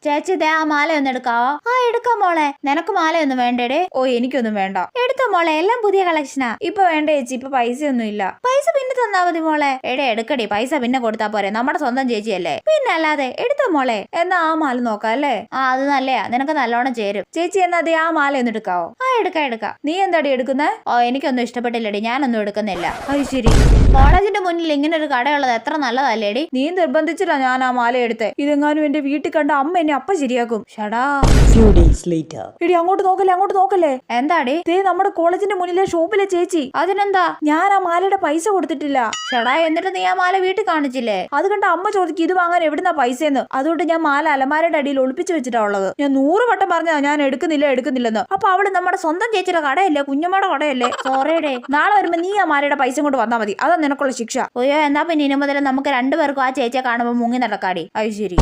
ചേച്ചി ദേ ആ മാല ഒന്ന് എടുക്കാവോ? ആ എടുക്കാം മോളെ. നിനക്ക് മാലയൊന്നും വേണ്ടേടേ? ഓ എനിക്കൊന്നും വേണ്ട. എടുത്തോ മോളെ, എല്ലാം പുതിയ കളക്ഷനാ. ഇപ്പൊ വേണ്ട ചേച്ചി, ഇപ്പൊ പൈസയൊന്നും ഇല്ല. പൈസ പിന്നെ തന്നാ മതി മോളെ. എടേ എടുക്കടി, പൈസ പിന്നെ കൊടുത്താ പോരെ, നമ്മുടെ സ്വന്തം ചേച്ചിയല്ലേ. പിന്നെ അല്ലാതെ. എടുത്തോ മോളെ. എന്നാ ആ മാല നോക്കാം അല്ലേ? ആ അത് നല്ലയാ, നിനക്ക് നല്ലോണം ചേരും. ചേച്ചി എന്നാ ദേ ആ മാല ഒന്ന് എടുക്കാവോ? ആ എടുക്കാം. നീ എന്താടി എടുക്കുന്നേ? ഓ എനിക്കൊന്നും ഇഷ്ടപ്പെട്ടില്ലടി, ഞാനൊന്നും എടുക്കുന്നില്ല. അത് ശരി. കോളേജിന്റെ മുന്നിൽ ഇങ്ങനെ ഒരു കടയുള്ളത് എത്ര നല്ലതല്ലേടി. നീ നിർബന്ധിച്ചിട്ടാ ഞാൻ ആ മാല എടുത്തേ. ഇതെങ്ങാനും എന്റെ വീട്ടിൽ കണ്ട അമ്മ എന്നെ അപ്പ ശരിയാക്കും. ഷടാ. എടി അങ്ങോട്ട് നോക്കല്ലേ. എന്താടി? ദേ നമ്മുടെ കോളേജിന്റെ മുന്നിലെ ഷോപ്പിലെ ചേച്ചി. അതിനെന്താ? ഞാൻ ആ മാലയുടെ പൈസ കൊടുത്തിട്ടില്ല. ഷടാ, എന്നിട്ട് നീ ആ മാല വീട്ടിൽ കാണിച്ചില്ലേ? അത് കണ്ട അമ്മ ചോദിക്കും ഇത് വാങ്ങാൻ എവിടുന്നാ പൈസയെന്ന്. അതുകൊണ്ട് ഞാൻ മാല അലമാരയുടെ അടിയിൽ ഒളിപ്പിച്ചു വെച്ചിട്ടാ ഉള്ളത്. ഞാൻ 100 വട്ടം പറഞ്ഞാ ഞാൻ എടുക്കുന്നില്ലെന്ന്. അപ്പൊ അവള് നമ്മുടെ സ്വന്തം ചേച്ചിയുടെ കടയല്ലേ, കുഞ്ഞമ്മയുടെ കടയല്ലേ. സോറിയടേ, നാളെ വരുമ്പോ നീ ആ മാലയുടെ പൈസ കൊണ്ട് വന്നാ മതി. അതാ നിനക്കുള്ള ശിക്ഷ. ഓയോ, എന്നാ പിന്നെ ഇനി മുതൽ നമുക്ക് രണ്ടുപേർക്കും ആ ചേച്ചിയെ കാണുമ്പോൾ മുങ്ങി നടക്കാടി. അത് ശരി.